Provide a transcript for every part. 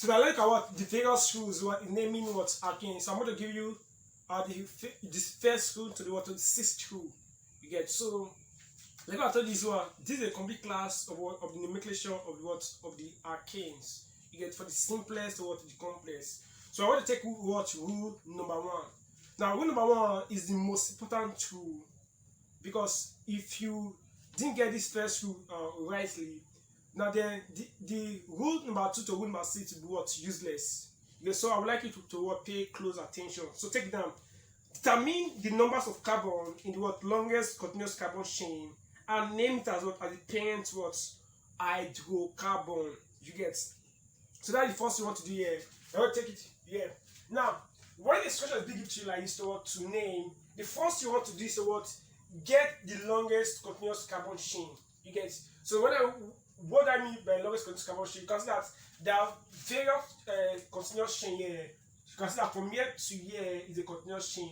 So now look at what the various rules what in naming what alkanes. So I'm going to give you this first rule to the sixth rule. You get so. Like I told you, this is a complete class of the nomenclature of the alkanes. You get for the simplest to the complex. So I want to take rule number one. Now rule number one is the most important rule, because if you didn't get this first rule rightly, now then the rule number two to rule number six will be useless. Okay, so I would like you to pay close attention. So take it down. Determine the numbers of carbon in the longest continuous carbon chain and name it as the parent hydrocarbon. You get. So that's the first thing you want to do here. I will take it here. Now, when the instruction is given to you like this to name, the first you want to do is get the longest continuous carbon chain. You get. So what I mean by longest continuous carbon chain, you can see that there are various continuous chain here. You can see that from here to here is a continuous chain.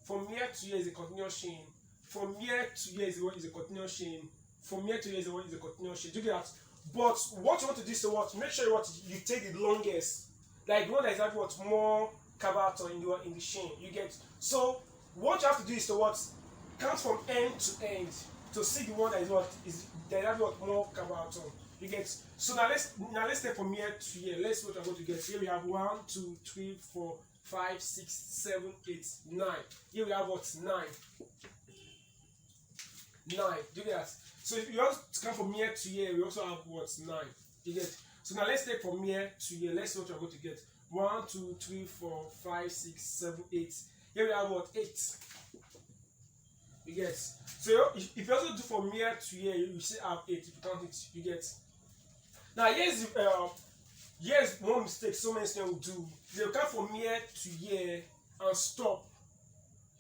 From here to here is a continuous chain. From here to here is a continuous chain. From here to here is a continuous chain. Do you get that? But what you want to do is make sure you take the longest, like the one that is having more carbon in the chain. You get. So what you have to do is count from end to end to see the one that is having more carbon. You get. So now let's take from here to here. Let's see what I'm going to get. Here we have 1, 2, 3, 4, 5, 6, 7, 8, 9. Here we have 9. 9. Do you get that? So if you want to come from here to here, we also have 9. You get. So now let's take from here to here. Let's see what you're going to get. 1, 2, 3, 4, 5, 6, 7, 8. Here we have 8. You get. So if you also do from here to here, you still have 8. If you count it, you get. Now here's one mistake so many students will do. They'll come from here to here and stop.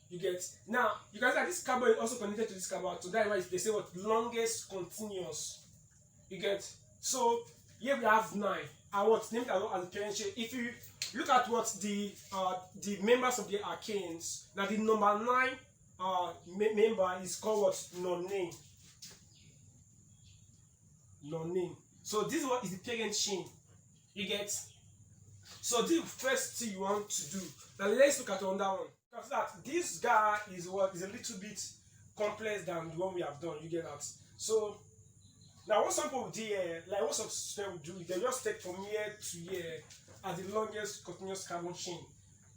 You get. Now you can see that this carbon is also connected to this carbon, so that's why they say longest continuous. You get. So here we have 9. And named as the parent chain. If you look at the members of the alkanes, now the number 9 member is called non-name. Non-name. So this one is the parent chain. You get. So this is the first thing you want to do. Now let's look at another one. Because that this guy is a little bit complex than the one we have done. You get that. So now what some people do here, like what some students do, they just take from here to here as the longest continuous carbon chain.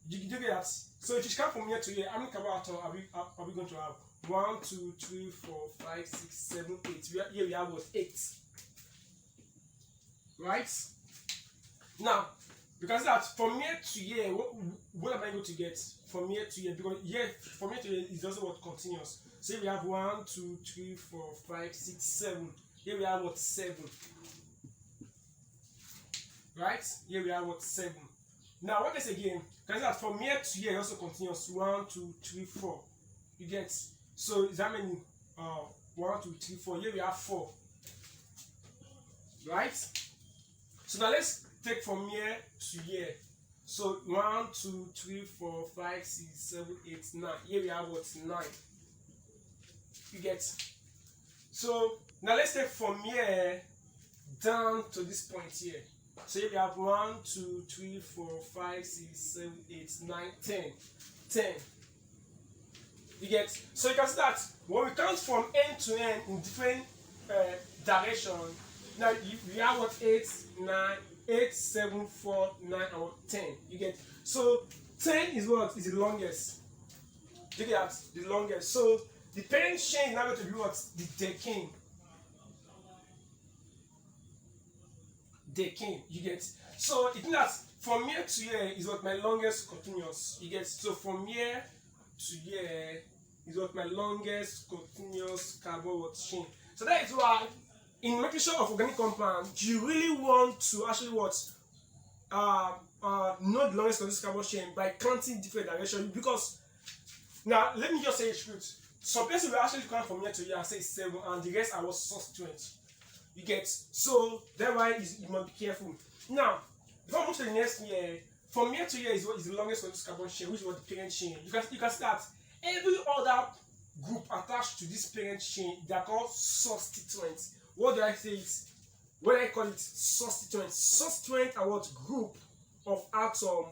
You get that. So if you come from here to here, how many carbon atoms are we going to have? 1, 2, 3, 4, 5, 6, 7, 8. Here we have 8. Right? Now, because that from here to here, what am I going to get from here to here? Because from here to here is also continuous. So here we have 1, 2, 3, 4, 5, 6, 7. Here we have 7. Right? Here we have 7. Now what is again? Because that from here to here also continuous. 1, 2, 3, 4. You get. So is that many? 1, 2, 3, 4. Here we have 4. Right? So now let's take from here to here. So 1, 2, 3, 4, 5, 6, 7, 8, 9. Here we have 9. You get. So now let's take from here down to this point here. So here we have 1, 2, 3, 4, 5, 6, 7, 8, 9, 10. 10. You get. So you can see that when we count from end to end in different directions. Now we have 8, 9, 8, 7, 4, 9, and 10. You get. So 10 is the longest. You get that? The longest. So the parent chain is now going to be the decane. Decane. You get. So it means that from here to here is my longest continuous. You get. So from here to here is my longest continuous carbon chain. So that is why in nomenclature of organic compound, you really want to actually know the longest continuous carbon chain by counting different directions. Because now let me just say the truth. Some places will actually count from here to here and say 7, and the rest are substituents. You get. So that's why you must be careful. Now, before I move to the next here, from here to here is the longest continuous carbon chain, which is the parent chain. You can start every other group attached to this parent chain. They are called substituents. What do I say is what I call it substituents. Substituents are what group of atoms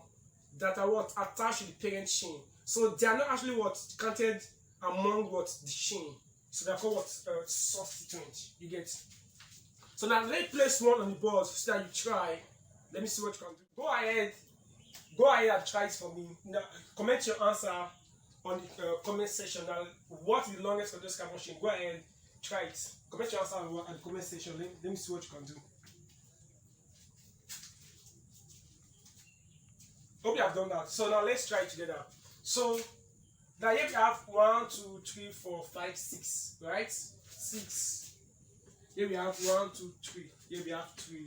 that are what attached to the parent chain. So they are not actually what counted among what the chain. So they are called what substituents. You get. So now let's place one on the board so that you try. Let me see what you can do. Go ahead and try it for me. Now, comment your answer on the comment section. Now, what is the longest continuous carbon chain? Go ahead, try it. Comment your answer on the comment section. Let me see what you can do. Hope you have done that. So now let's try it together. So now here we have 1, 2, 3, 4, 5, 6, right? 6. Here we have 1, 2, 3. Here we have 3.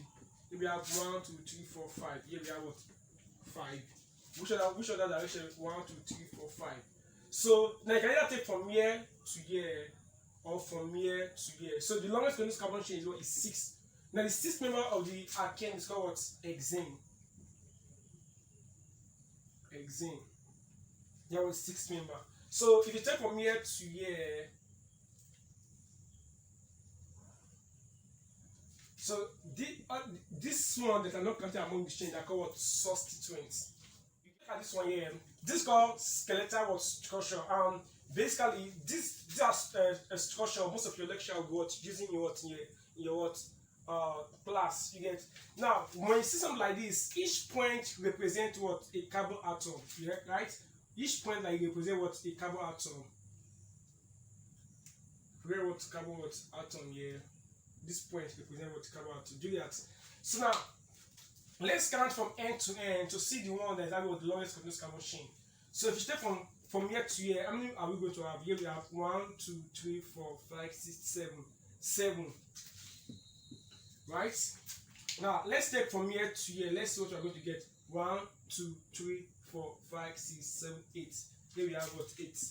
Here we have 1, 2, 3, 4, 5. Here we have what? 5. Which other direction? 1, 2, 3, 4, 5. So now you can either take from here to here or from here to here. So the longest continuous carbon chain is what? Is 6. Now the 6th member of the alkane is called what? Hexane. Hexane. That was 6th member. So if you take from here to here, so this one that are not counted among the chain, they are called what? Substituents. You look at this one here. This is called skeletal structure. Basically, this a structure. Most of your lecture will be using in your class. You get. Now, when you see something like this, each point represents what? A carbon atom. Right? Each point like represents what? A carbon atom. Where what carbon atom here? This point represents what carbon atom. Do that. So now, let's count from end to end to see the one that is having the longest continuous carbon chain. So if you take from here to here, how many are we going to have? Here we have 1, 2, 3, 4, 5, 6, 7. 7. Right? Now let's take from here to here. Let's see what we're going to get. 1, 2, 3, 4, 5, 6, 7, 8. Here we have what? 8.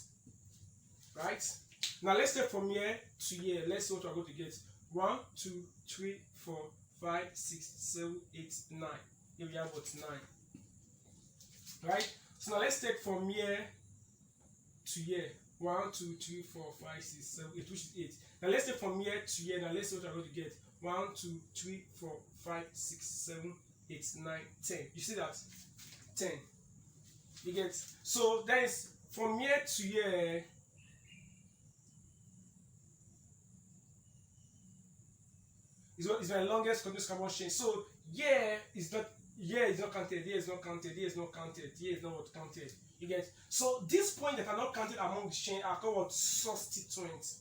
Right? Now let's take from here to here. Let's see what we're going to get. 1, 2, 3, 4, 5, 6, 7, 8, 9. Here we have what? 9. Right? So now let's take from here to here. 1, 2, 3, 4, 5, 6, 7, 8, which is 8. Now let's take from here to here. Now let's see what we're going to get. 1, 2, 3, 4, 5, 6, 7, 8, 9, 10. You see that? 10. You get. So that is from here to here. Is my longest continuous carbon chain. So here is not counted, here is not counted, here is not counted, here is not what counted. You get. So these points that are not counted among the chain are called what? Substituents.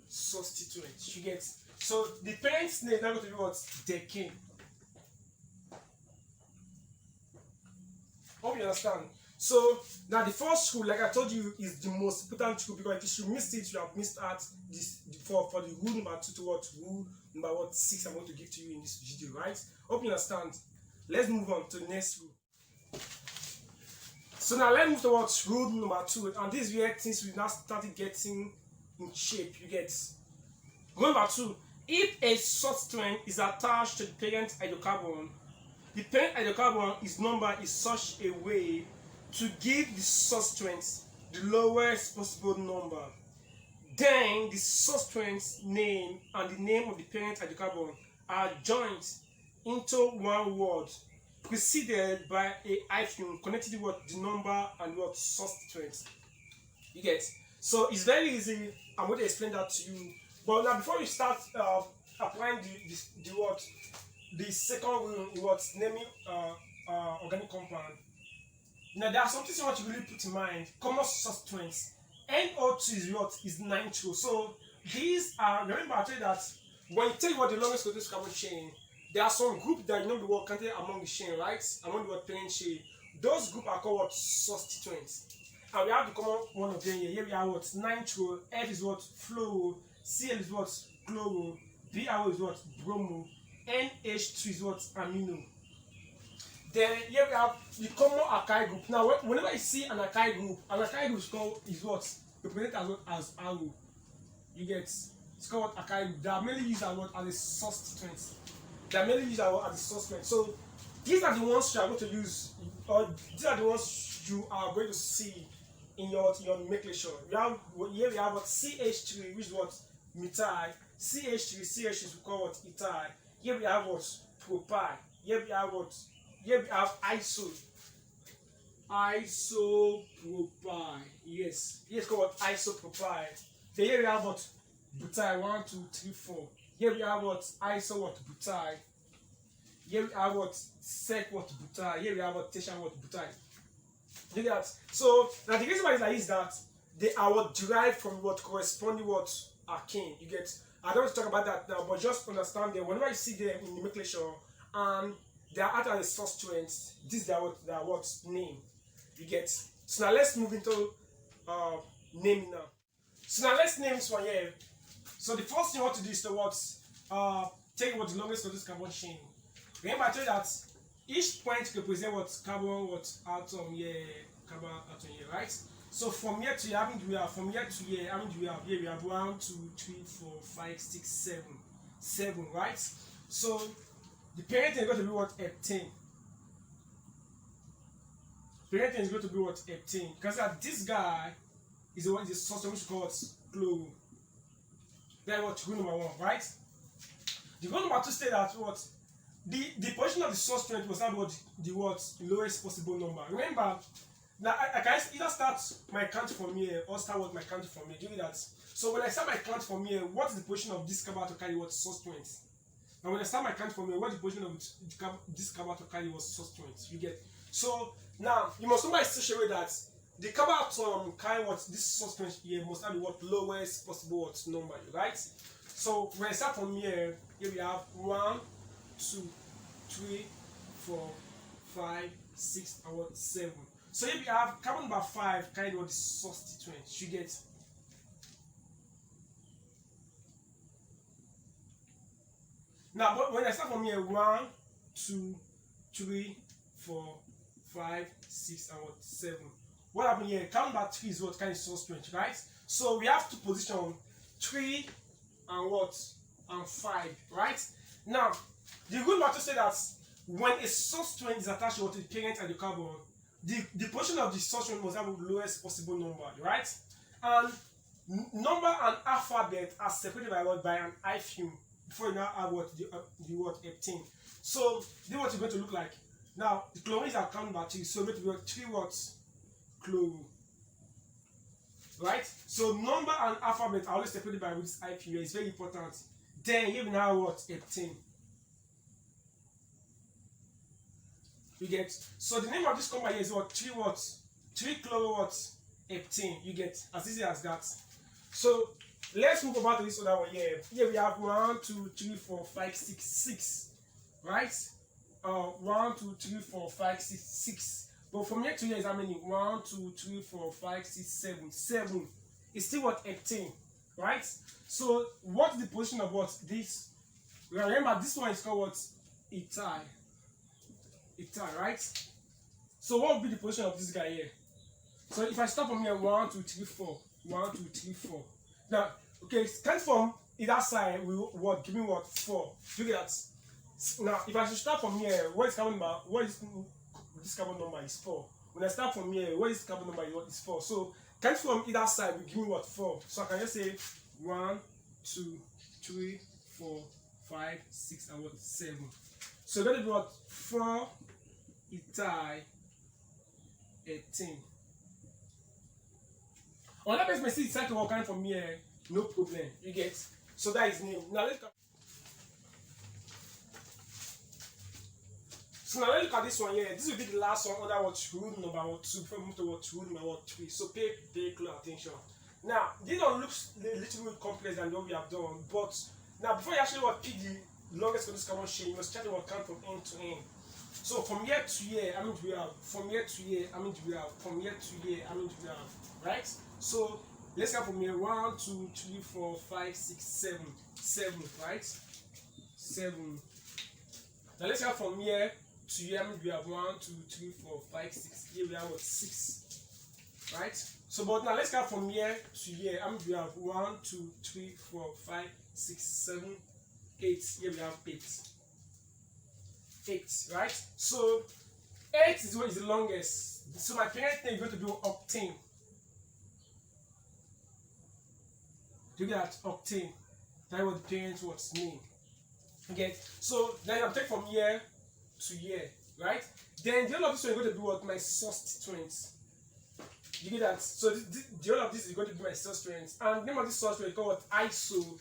Substituents. You get. So the parent's name is not going to be what? Decane. Hope you understand. So now the first rule, like I told you, is the most important rule, because if you missed it, you have missed out this for the rule number 2 to what? Rule number 6 I'm going to give to you in this video, right? Hope you understand. Let's move on to the next rule. So now let's move towards rule number 2, and this is where things we now started getting in shape. You get. Rule number 2: if a substituent is attached to the parent hydrocarbon, the parent hydrocarbon is numbered in such a way to give the substituents the lowest possible number. Then the substituent's name and the name of the parent hydrocarbon are joined into one word, preceded by a hyphen connected with the number and what substituent. You get. So it's very easy. I'm going to explain that to you. But now before you start applying the second rule in what? Naming organic compound. Now there are some things you want to really put in mind. Common substituents. NO2 is what? Is nitro. So these are, remember I told you that when you tell you what the longest continuous carbon chain, there are some groups that you know the word counted among the chain, right? Among the word parent chain. Those groups are called what? Substituents. And we have the common one of them here. Here we have what? Nitro. F is what? Fluoro. Cl is what? Chloro. BRO is what? Bromo. NH2 is what? Amino. Then here we have the common alkyl group. Now, whenever you see an alkyl group is what? Represented as arrow. You get. It's called alkyl group. They are mainly used as what? As a substituent. They are mainly used as a substituent. So these are the ones you are going to use, or these are the ones you are going to see in your nomenclature. Here we have what? CH3, which is what? methyl. CH3 we call what? Ethyl. Here we have what? Propyl. Here we have what? Here we have isopropyl. Yes. Here it's called what? Isopropyl. Then here we have what? Butyl. 1, 2, 3, 4. Here we have what? Iso what? Butyl. Here we have what? Sec what? Butyl. Here we have what? Tertiary what? Butyl. Look at that. So now the reason why it's like is that they are what derived from what corresponding what alkane. You get. I don't want to talk about that now, but just understand that whenever you see them in nomenclature and they are out as substituents, this they are what name. You get. So now let's move into naming now. So now let's name this one here. So the first thing you want to do is to what take what the longest of this carbon chain. Remember I told you that each point represents what carbon what atom here, carbon atom here, right? So from here to here, how many do we have? From here to here, how many do we have? Here we have 1, 2, 3, 4, 5, 6, 7. 7, right? So the parent is going to be what? Heptane. Parent is going to be what? Heptane. Because this guy is the one is the substance which is called chloro. Then what? Rule number 1, right? The rule number 2 states that what? The position of the substituent was not what the what lowest possible number. Remember, now I can either start my count from here or start with my count from here. Do that. So when I start my count from here, what is the position of this carbon to carry what substituent? And when I start my count from here, what is the position of this carbon to carry what substituent? You get. So now you must remember such a way that the carbon atom carry what this substituent here must have the what lowest possible what number, right? So when I start from here, here we have 1, 2, 3, 4, 5, 6, and what 7. So here we have carbon number 5 kind of the substituent. You get. Now, but when I start from here, 1, 2, 3, 4, 5, 6, and what 7. What happened here? Carbon number 3 is what kind of substituent, right? So we have to position 3 and what and 5, right? Now, the rule matter says that when a substituent is attached to the parent and the carbon, the position of the substituent must have the lowest possible number, right? And number and alphabet are separated by what? By an hyphen before you now have what the word heptane. So this is what it's going to look like. Now the chlorine is at count number 3, so it's going to be 3 words chloro. Right? So number and alphabet are always separated by this hyphen. It's very important. Then here we now have what? Heptane. You get. So the name of this compound here is what? 3 words. 3 chloro words. Heptane. You get. As easy as that. So let's move over to this other one here. Here we have 1, 2, 3, 4, 5, 6, 6. Right? 1, 2, 3, 4, 5, 6, 6. But from here to here is how many? 1, 2, 3, 4, 5, 6, 7. 7. It's still what? Heptane. Right? So what is the position of what? This? Remember, this one is called what? Ethyl. Ethyl, right? So what would be the position of this guy here? So if I start from here, 1, 2, 3, 4. 1, 2, 3, 4. Now, okay, count from either side will what? Give me what? 4. Look at that. Now, if I should start from here, what is carbon number? What is this carbon number is 4. When I start from here, what is the carbon number is 4. So count from either side will give me what? 4. So I can just say 1, 2, 3, 4, 5, 6, and what? 7. So we're going to do what? 4 ethyl 18. Another person may see the cycle working from here, no problem. You get. So that is name. Now let's go. So now let's look at this one here. This will be the last one under what rule number 2 before we move to what rule number 3. So pay close attention. Now this one looks a little bit complex than what we have done, but now before you actually what pick the longest of this carbon chain, you must try to what count from end to end. So from here to here, how many do we have? From here to here, how many do we have? From here to here, how many do we have? Right? So let's count from here. 1, 2, 3, 4, 5, 6, 7. 7, right? 7. Now let's count from here to here, how many do we have? 1, 2, 3, 4, 5, 6. Here we have what? 6. Right? So but now let's count from here to here. How many do we have? 1, 2, 3, 4, 5, 6, 7, 8. Here we have 8. 8, right? So 8 is what is the longest. So my parent name is going to be octane. Do you get that? Octane. That was the parent what's name. Okay, so then I'm taking from year to year, right? Then the whole of this one is going to be what my substituents. You get that? So the whole of this is going to be my substituents, and the name of this substituent is called what? Iso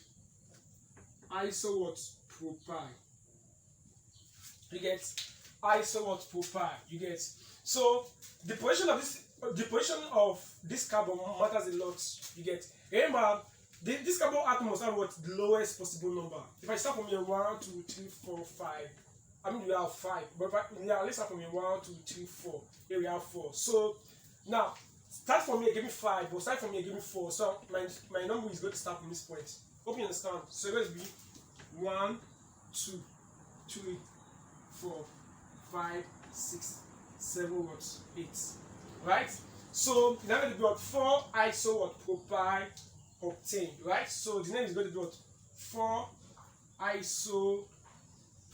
what? Propyl. You get? Iso what? Propyl. You get? So the position of this carbon matters a lot. You get? Remember, this carbon atom must have what? The lowest possible number. If I start from here 1, 2, 3, 4, 5. I mean we have 5, but let's start from here 1, 2, 3, 4. Here we have 4. So now start from here, give me 5, but start from here, give me 4. So my number is going to start from this point. Hope you understand. So let's be 1, 2, 3, 4, 5, 6, 7, 8. Right? So now going to be what? 4 iso what? Propyl octane. Right? So the name is going to be what? 4 iso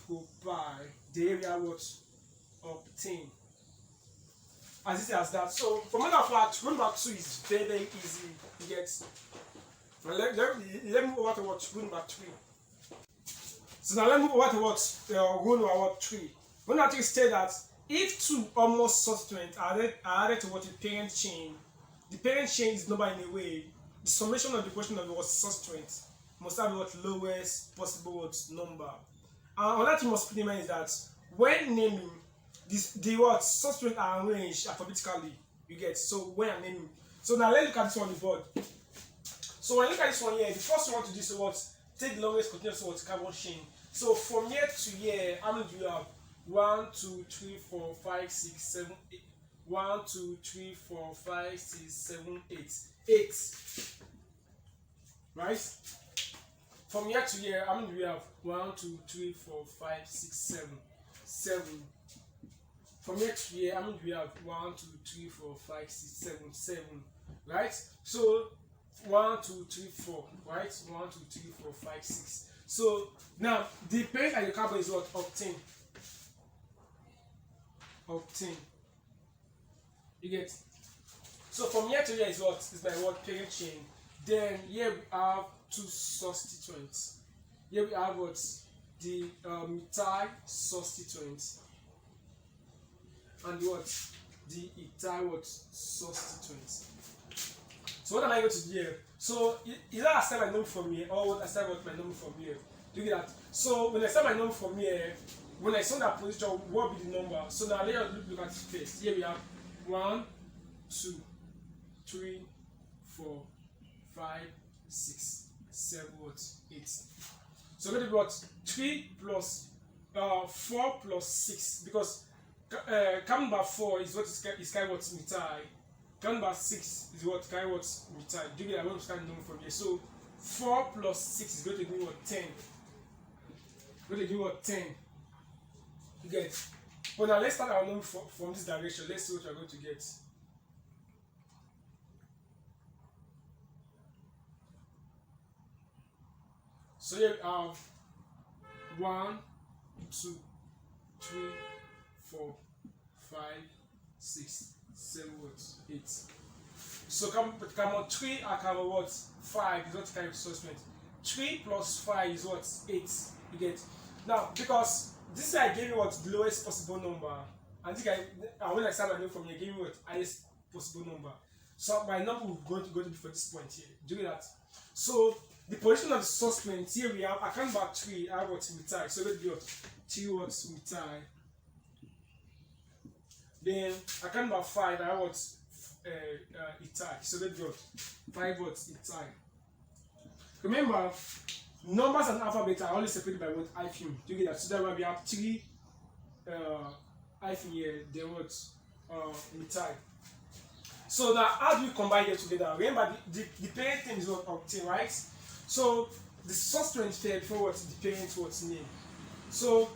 propyl. The area what? Octane. As easy as that. So for matter of fact, rule number 2 is very, very easy to get. Let me move over to what? Rule number 3. So now let me move over to what? Rule number 3. Rule number 3 states that if 2 almost substituents are added to what? The parent chain. The parent chain is number in a way. The summation of the portion of what? Substituent must have what? Lowest possible what? Number. And another thing you must keep in mind is that when naming, the what? Substituents are arranged alphabetically. You get? So when I'm naming. So now let's look at this one on the board. So when I look at this one here, the first one to do is what? Take the longest continuous what? Carbon chain. So from year to year, how many do you have? 1, 2, 3, 4, 5, 6, 7, 8. 1, 2, 3, 4, 5, 6, 7, 8. 8. Right? From year to year, how many do we have? 1, 2, 3, 4, 5, 6, 7. 7. From year to year, how many do we have? 1, 2, 3, 4, 5, 6, 7. 7. Right? So 1, 2, 3, 4. Right? 1, 2, 3, 4, 5, 6. So now the parent hydrocarbon is what? Octane. Octane. You get? So from year to year is what? Is my what? Parent chain. Then here we have 2 substituents. Here we have what? The methyl substituent. And what? The ethyl what? Substituent. So what am I going to do here? So either I start my number from here or what I start with my number from here. Do you get that? So when I start my number from here, when I saw that position, what will be the number? So now let us look at it first. Here we have 1, 2, 3, 4, 5, 6, 7, 8. So going to be what? 3 plus 4 plus 6, because carbon number 4 is what is carry what? Methyl. Carbon number 6 is what carry what? Methyl. Do you get? I want to start number from here. So 4 plus 6 is going to give me what? 10. Going to give me what? 10. You get? But now let's start our number from this direction. Let's see what we're going to get. So here we have 1, 2, 3, 4, 5, 6, 7, 8. So carbon 3 and carbon what? 5 is what kind of substituent. 3 plus 5 is what? 8. You get? Now because this guy gave me what? The lowest possible number, and this guy, when I start my name from here, gave me what? Highest possible number. So my number will go to be for this point here. Do you get that? So the position of the substituent here we have, I count back 3, I have what? Methyl. So let's do what? 3 what? Methyl. Then I count back 5, I have what? Ethyl. So let's do what? 5 what? Ethyl. Remember, numbers and alphabet are always separated by what? Hyphen. Do you get that? So that's why we have 3 hyphen here, then what? Methyl. So now how do we combine them together? Remember the parent thing is what? Octane, right? So the substituent fair before what? The parent what's name. So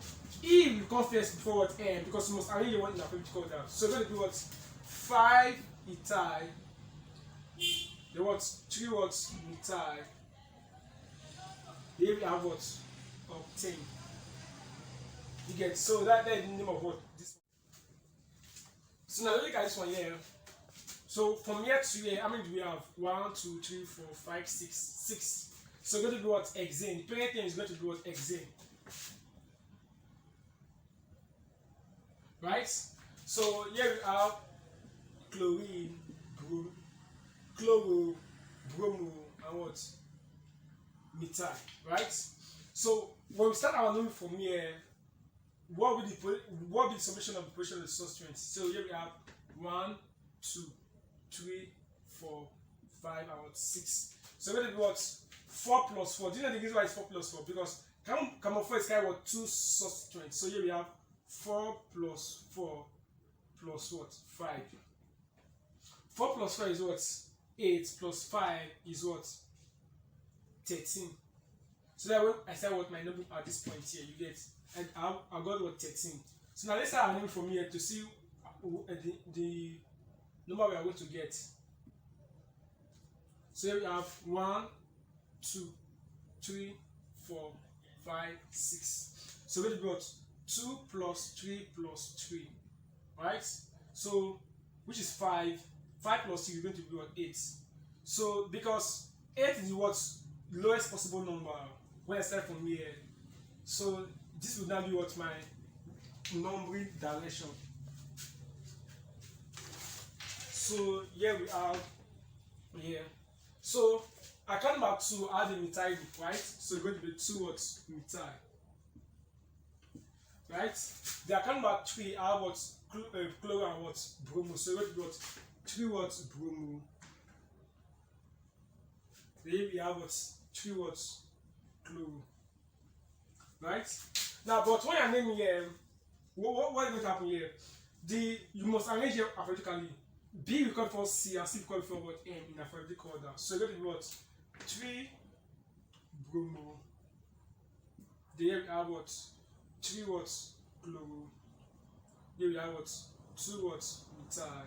E will come first before what? M, because you must arrange the one in alphabetical order. So we're going to do what? 5 ethyl. The what? 3 what? Methyl. Here we have what? Octane. You get? So that's the name of what? This one. So now look at this one here. So from here to here, how many do we have? 1, 2, 3, 4, 5, 6, 6. So it's going to be what? Hexane. The parent name is going to be what? Hexane. Right? So here we have chlorine, chloro, bromo, and what? Methyl. Right? So when we start our naming from here, what will be the summation of the position of the substituents? So here we have 1, 2, 3, 4, 5, and what? 6. So we're going to be what? 4 plus 4. Do you know the reason why it's 4 plus 4? Because carbon 4 is kind of what? 2 substituents. So here we have 4 plus 4 plus what? 5. 4 plus 4 is what? 8 plus 5 is what? 13. So that when I start what my number at this point here, you get, and I got what? 13. So now let's start our name from here to see the number we are going to get. So here we have 1, 2, 3, 4, 5, 6. So we're going to be what? 2 plus 3 plus 3. Right? So, which is 5. 5 plus 3 is going to be what? 8. So, because 8 is what? Lowest possible number when I start from here. So, this would now be what? My numbering direction. So, here we are. Here. So, account number 2 add the methyl group, right? So, it's going to be 2 what? Methyl. Right? The account number 3 are what? Chloro and what? Bromo. So, it's going to be what? 3 what? Bromo. Then we have what? 3 what? Chloro. Right? Now, but when you're naming here, what is going to happen here? You must arrange here alphabetically. B will come before C and C will come before what? M in alphabetical order. So it's going to be what? 3 bromo. Then here we have what? 3 what? Chloro. Here we have what? 2 what? Methyl.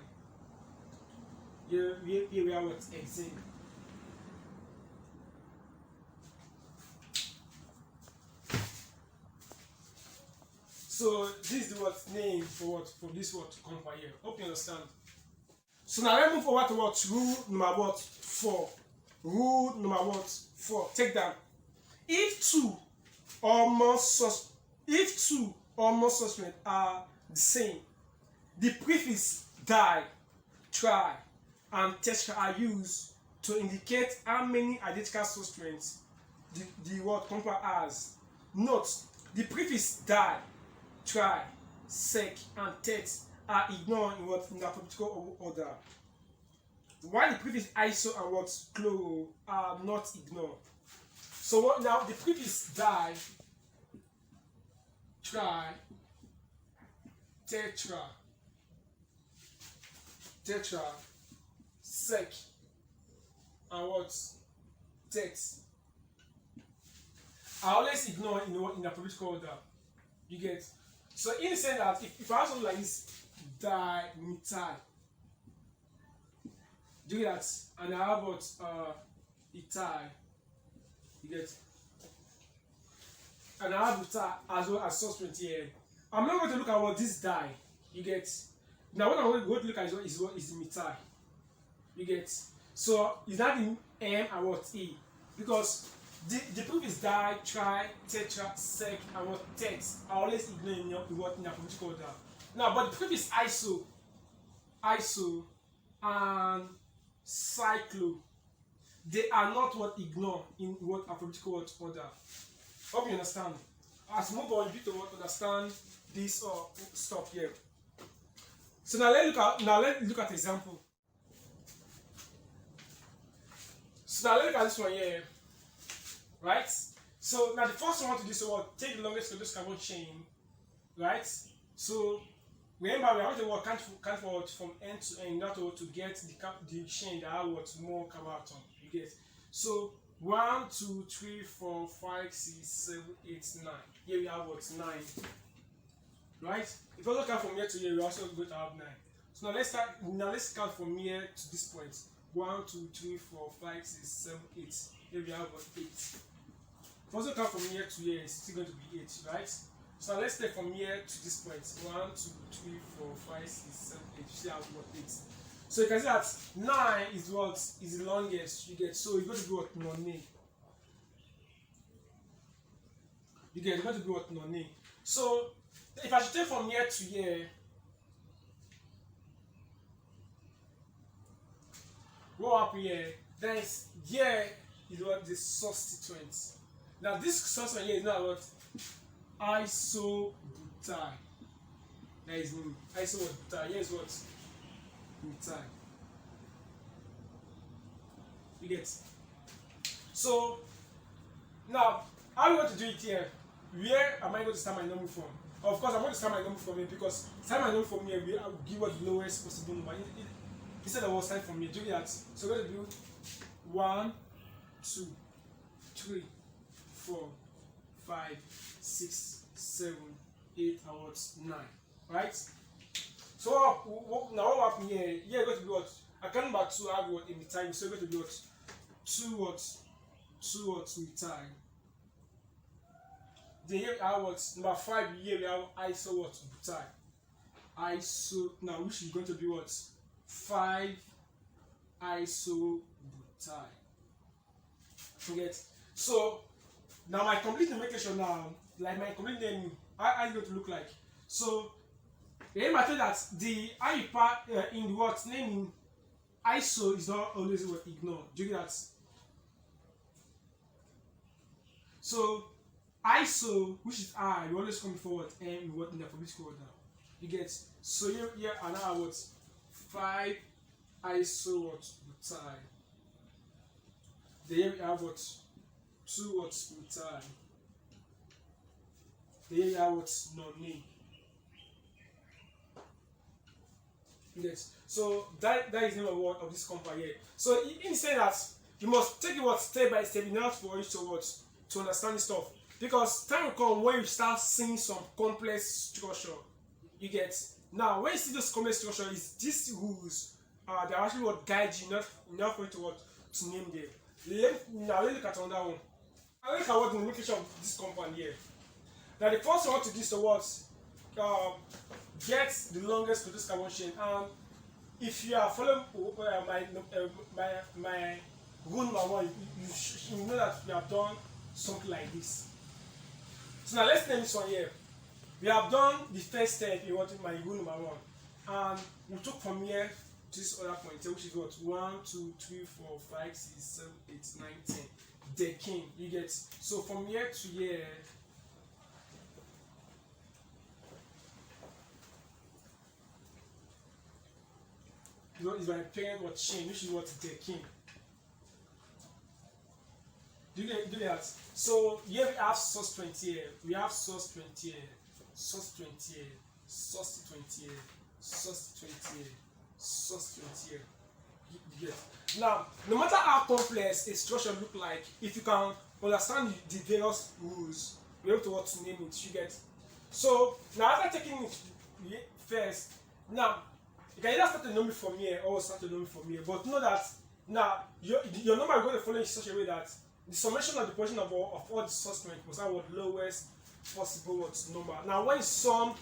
Here we have what? Hexane. So this is the what name for what? For this what to come from here. Hope you understand. So now let's move over to what? Rule number what? 4. Rule number what? 4. Take that. If two or more substituents are the same, the prefix di, tri, and tetra are used to indicate how many identical substituents the word compound has. Note, the prefix di, tri, sec, and tet are ignored in what? In alphabetical order, while the prefix iso and what? Chloro are not ignored. So what now? The prefix di, tri, tetra, sec, and what? Tet are always ignored in alphabetical order. You get? So in the sense that if I have something like this, dimethyl, do that, and I have what? Ethyl, you get? And I have ethyl as well as substituent here. I'm not going to look at what this di, you get? Now what I'm going to look at is what is the methyl, you get? So it's not in M and what? E, because the prefix di, tri, tetra, sec, and what? Tet are always ignored in alphabetical order. Now, but the prefix iso, and cyclo, they are not what ignored in what alphabetical order. Hope you understand. As we move on, you need to understand this stuff here. So now let's look at example. So now let's look at this one here. Right? So now the first one I want to do is what? Take the longest hydrocarbon chain. Right? So remember we have to work count forward from end to end in order to get the chain that have what? More carbon atom. You get? So 1, 2, 3, 4, 5, 6, 7, 8, 9. Here we have what? 9. Right? If you also count from here to here, we also going to have 9. So now let's count from here to this point. 1, 2, 3, 4, 5, 6, 7, 8. Here we have what? 8. If you also count from here to here, it's still going to be 8, right? So now let's take from here to this point. 1, 2, 3, 4, 5, 6, 7, 8. You still have what? 8. So you can see that 9 is what is the longest you get. So you're going to be what? Non-name. You get, it's going to be what? Non-name. So if I should take from here to here, what happen here? Then here is what the substituent. Now this substituent here is not what isobutyl. That is name. Isobutyl. Here is what? Butyl. You get. So now how are we going to do it here? Where am I going to start my number from? Of course, I'm going to start my number from here because start my number from here will give us the lowest possible number. Instead of start from here, do that. So we're going to do 1, 2, 3, 4, 5, 6, 7, 8, and what? 9. Right? So now what happened here? Here going to be what? I count back 2, I have what in the time. So we're going to be what? 2 what? 2 what methyl. Then here we have what? Number 5, here we have iso what? Butyl. Iso, now which is going to be what? 5 isobutyl. Forget. So now my complete nomenclature now, like my complete name, how is going to look like? So remember that the Iupac in what naming iso is not always what ignore. Do you get that? So iso, which is I, you always come forward and what in the alphabetical order. You get. So here and now what? 5 iso what butyl. Then we have what? 2 what butyl. Then we have what? Non-name. Yes. So that is the name of this compound here. So in saying that you must take it what step by step in order for you to understand this stuff. Because time will come when you start seeing some complex structure. You get. Now when you see this complex structure, is these rules they are actually what guide you enough for you to name them. Now let's look at another one. I look at what the nomenclature of this compound here. Now the first one to do is to what get the longest to this carbon chain. And if you are following my rule number 1, you know that we have done something like this. So now let's name this one here. We have done the first step in what my rule number 1, and we took from here to this other point here, which is what 1, 2, 3, 4, 5, 6, 7, 8, 9, 10. Decane, you get. So from here to here, is my parent what chain, which is what decane. Do that. So here we have substituent here, we have substituent here, substituent here, substituent here, substituent here, substituent here. You get. Now, no matter how complex a structure look like, if you can understand the various rules, you're able to what to name it. You get. So now after taking it first, now you can either start to name it from here or start to name it from here. But know that now your number is going to follow in such a way that the summation of the position of all the substituents must have what lowest possible what number. Now when you sum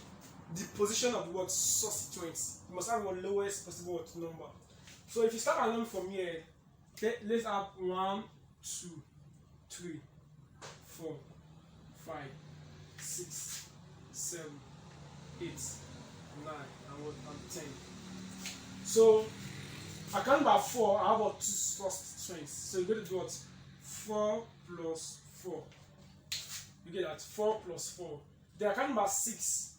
the position of the word substituents, you must have what lowest possible what number. So if you start a number from here, let's have 1, 2, 3, 4, 5, 6, 7, 8, 9, and 10. So I count by 4, I have what 2 substituents. So you go to do what 4 plus 4. You get that 4 plus 4. Then I count by 6.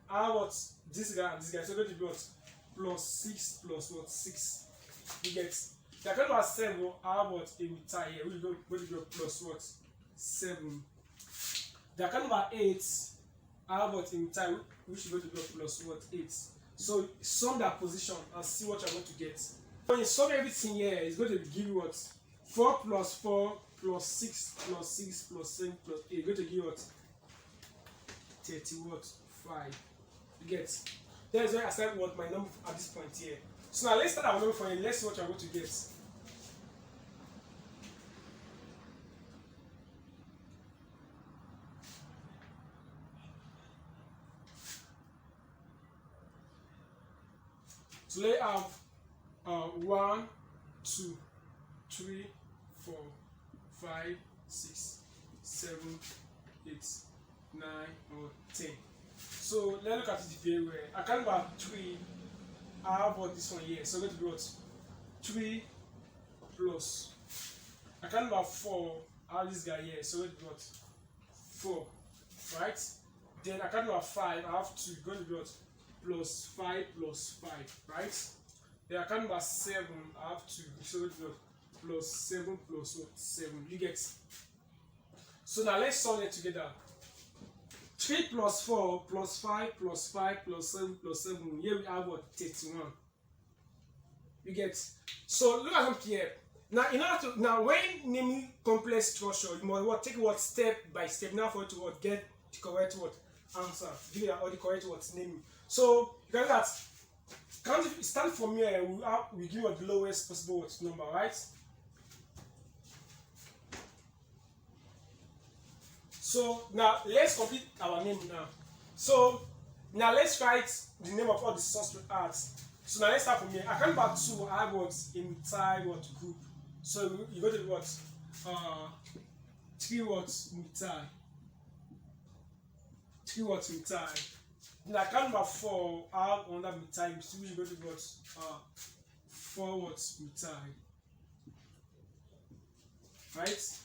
I have what this guy and this guy. So you're going to be what plus 6 plus what 6. You get. Then I count by 7. I have what a meter here. We're going to go plus what 7. Then I count by 8. I have what a meter, which is going to go plus what 8. So sum that position and see what you're going to get. When you sum everything here, it's going to give you what 4 plus 4 plus 6 plus 6 plus 7 plus 8. It's going to give you what 30 what 5. You get. That is why I said what my number at this point here. So now let's start our number for you. Let's see what you're going to get. So let's have 1, 2, 3, 4, 5, 6, 7, 8, 9, or 10. So let's look at it very well. I can number 3, I have what this one here. So let's do what? 3 plus. I can number 4, I have this guy here. So let's do what? 4. Right? Then I can number 5, I have 2. Going to be what? Plus 5 plus 5. Right? Then I can number 7, I have 2. So let's do what? Plus 7 plus what? 7. You get? So now let's solve it together. 3 plus 4 plus 5 plus 5 plus 7 plus 7. Here we have what? 31. You get? So look at up here. Now in order to when naming complex structure, you must what take what step by step now for it to what get the correct what answer. Give it all the correct what naming. So you can look at start from here. We give what the lowest possible what number, right? So now let's complete our name now. So now let's write the name of all the substituents. So now let's start from here. I can number 2, I have what entire what group. So you go to what 3 words methyl. 3 words methyl. Then I can number 4, I have another methyl. So you go to what 4 words methyl. Right?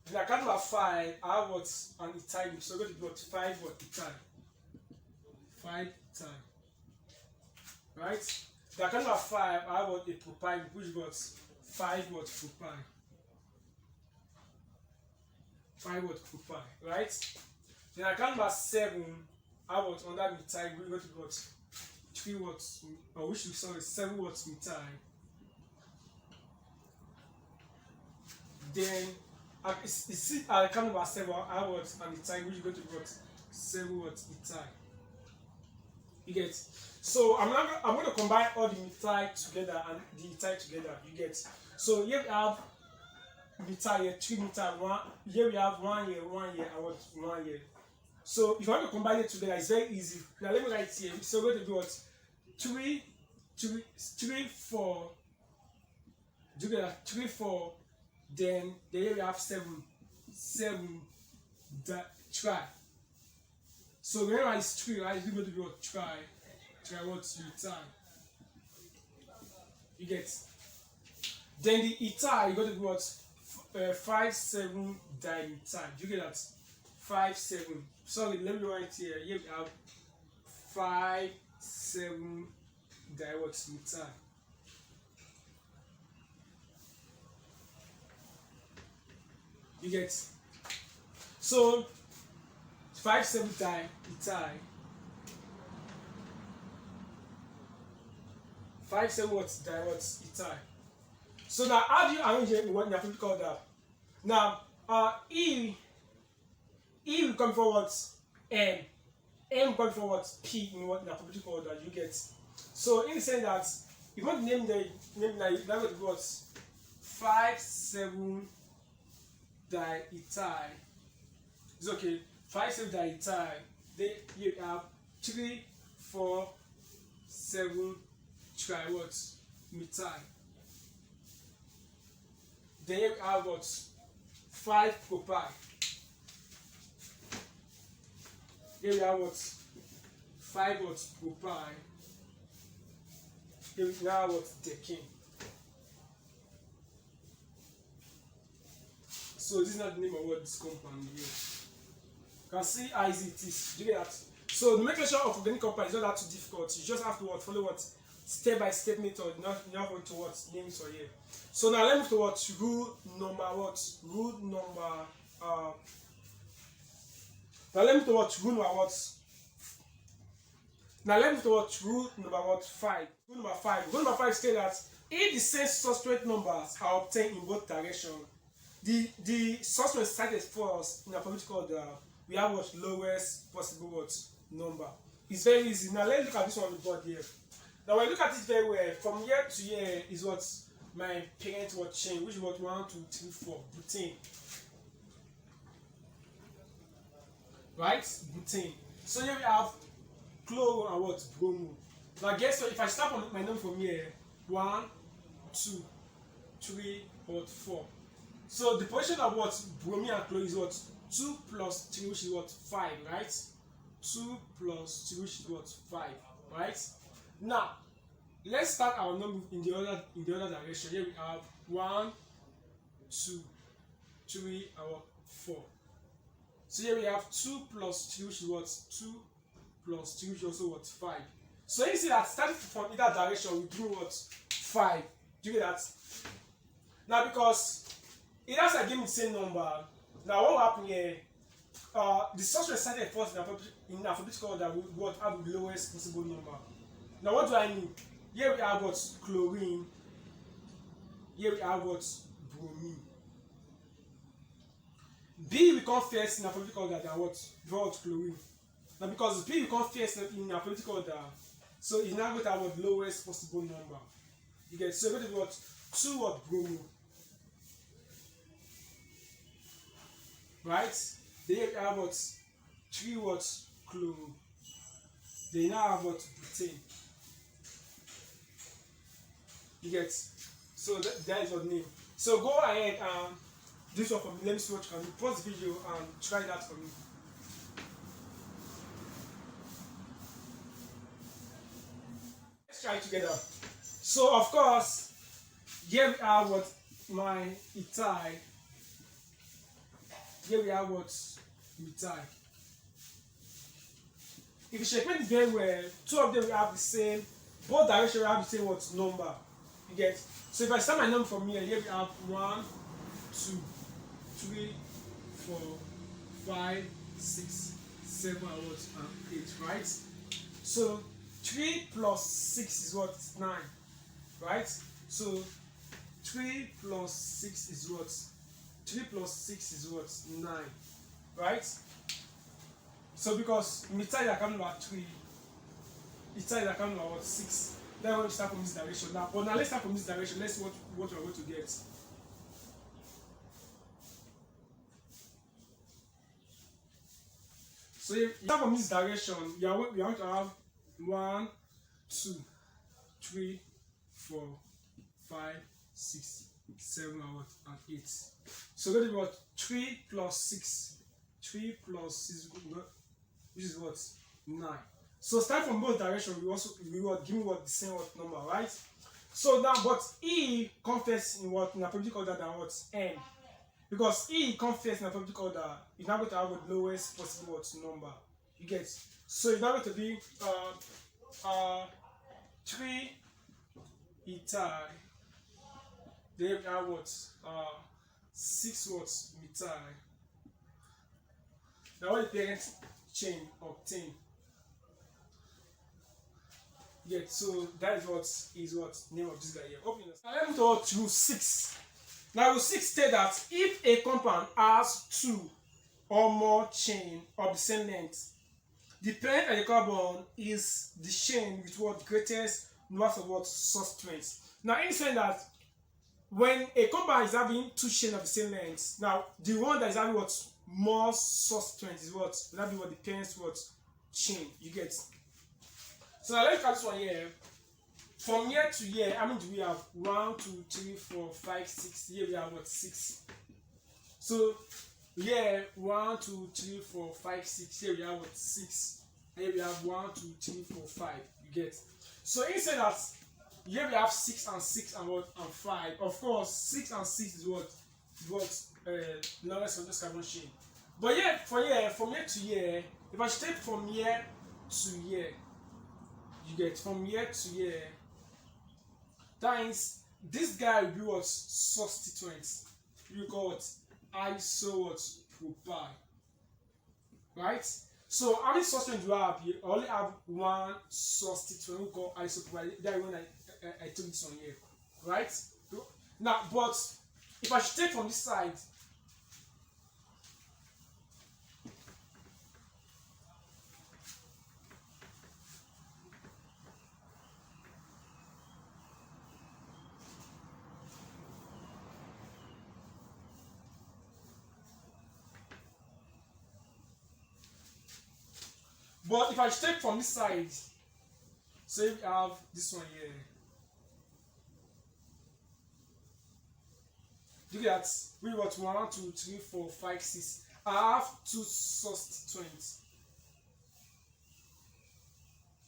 Then I can number 5, I have what an ethyl. So go to what 5 what ethyl. 5 ethyl. Right? Then I can number 5, I have what a propyl, which got 5 what propyl. 5 what propyl. Right? Then I can number 7, I have what under methyl, we go to what 3 watts, or which is sorry 7 watts methyl. Then I can number 7, I have what and ethyl, which go to what 7 watts ethyl. You get? So I'm going to combine all the methyl together and the ethyl together. You get? So here we have methyl here, 3 methyl, 1. Here we have 1 here, 1 here, and what 1 here. So if you want to combine it together, it's very easy. Now let me write here. So we're going to do what 3, 4. Together 3, 4. Then here we have 7 try. So whenever it's 3, right, we're going to do what try what methyl. You get? Then the ethyl, you got to do what 5, 7 dimethyl. You get that? 5, 7. Sorry, let me write here. Here we have 5, 7 dimethyl. You get? So 5, 7 dimethyl. 5, 7 ethyl. So now how do you arrange it in what you have called that? Now E will come forward M will come forward P in what you have called that. You get? So in the sense that you want to name that that would what 5, 7 diethyl. It's okay. 5, 7 diethyl. Then you have 3, 4, 7 try what methyl. Then you have what 5 propyl. Here we have what 5 what propyl. Here we have what decene. So this is not the name of what this compound here. You can see how easy it is. Do you get that? So the nomenclature of organic compound is not that too difficult. You just have to follow what step by step method, not going to what names or here. So now let's move to what rule number what rule number now let me to what rule number what now let me to what rule number what 5. Rule number 5. Rule number 5 states that if the same substituent numbers are obtained in both directions, the substituent cited first in a alphabetical order, we have what lowest possible what number. It's very easy. Now let's look at this one on the board here. Now when you look at it very well, from here to here is what my parent what chain, which is what 1, 2, 3, 4, butane. Right? Butane. So here we have chloro and what? Bromo. Now guess what? If I start on my number from here, 1, 2, 3, what 4. So the position of what bromine and chlorine is what 2 plus 3, which is what? 5, right? 2 plus 3, which is what? 5, right? Now, let's start our number in the other direction. Here we have 1, 2, 3, and 4. So here we have 2 plus 3, which is what? 2 plus 3, which is also what? 5. So you see that starting from either direction, we do what? 5. Do you get that? Now, because it has to give me the same number, now what will happen here? The substituent started first in alphabetical order with what have the lowest possible number. Now, what do I mean? Here we have what? Chlorine. Here we have what? Bromine. B will come first in alphabetical order than what? Chlorine. Now, because B will come first in alphabetical order, so it's now going to have what? Lowest possible number. You get, so going to be what? 2 what? Bromo. Right? Then you have what? 3 what? Chloro. Then you now have what? Butane. You get, so that is your name. So go ahead and do this one for me. Let me see what you can do. Pause the video and try that for me. Let's try it together. So of course, here we have what? My ethyl. Here we have what? Methyl. If you checkmate it very well, 2 of them will have the same, both directions will have the same what? Number. You get? So if I start my number from here, here we have 1, 2, 3, 4, 5, 6, 7, and 8, right? So 3 plus 6 is what? 9, right? So 3 plus 6 is what? 3 plus 6 is what? 9, right? So because methyl is coming about 3, ethyl is coming about 6. Then we're going to start from this direction now. But now let's start from this direction. Let's see what we're going to get. So if you start from this direction, you are going to have 1, 2, 3, 4, 5, 6, 7, and 8. So we're going to be what? 3 plus 6. 3 plus 6, which is what? 9. So start from both directions, we will give me what the same what number, right? So now, but E comes first in what? In alphabetical order than what? N. Because E comes first in alphabetical order, it's not going to have the lowest possible what number. You get? So it's not going to be 3 ethyl. Then we have what? 6 what? Methyl. Now what the parent chain obtain? Yeah, so that is what name of this guy here. Now let me go to 6. Now rule 6 states that if a compound has 2 or more chain of the same length, the parent hydrocarbon is the chain with what greatest number of what substituents. Now in saying that when a compound is having 2 chains of the same length, now the one that is having what more substituents is what will that be what the parent's what chain. You get? So now let's look at this one here. From here to here, how many do we have? 1, 2, 3, 4, 5, 6. Here we have what? 6. So here 1, 2, 3, 4, 5, 6. Here we have what? 6. Here we have 1, 2, 3, 4, 5. You get? So instead that here we have 6 and 6 and what? And 5. Of course, 6 and 6 is what? Is what? Lowest of this carbon chain. But here, from here to here, if I take from here to here, you get from here to here. That means this guy will be what? Substituents. You call it isopropyl. Right? So how many substituents do you have? You only have one substituent we call isopropyl. That is when I took this one here. Right? Now, but if I should take from this side, but if I take from this side, say we have this one here. Look at that. We got 1, 2, 3, 4, 5, 6. I have two substituents.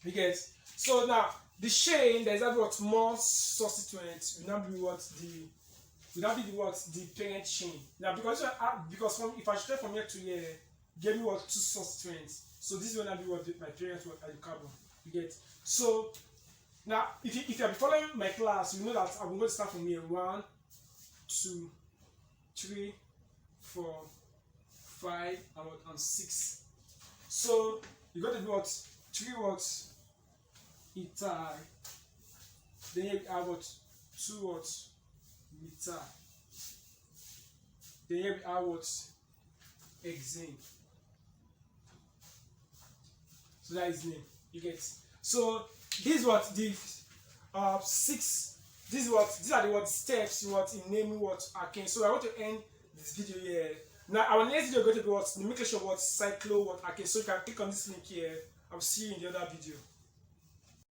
You get? So now the chain there's that what more substituents will now be what the parent chain. Now because if I start from here to here, give me what two substituents. So this will not be what my parent what hydrocarbon. You get? So now if you are following my class, you know that I'm going to start from here. 1, 2, 3, 4, 5, and 6. So you got to do what 3 what ethyl. Then you have what 2 what methyl. Then you have what hexane. So that is name. You get. So this is what the 6. These are the what steps in naming what alkanes. So I want to end this video here. Now our next video is going to be what nomenclature of what cyclo what alkanes. So you can click on this link here. I'll see you in the other video.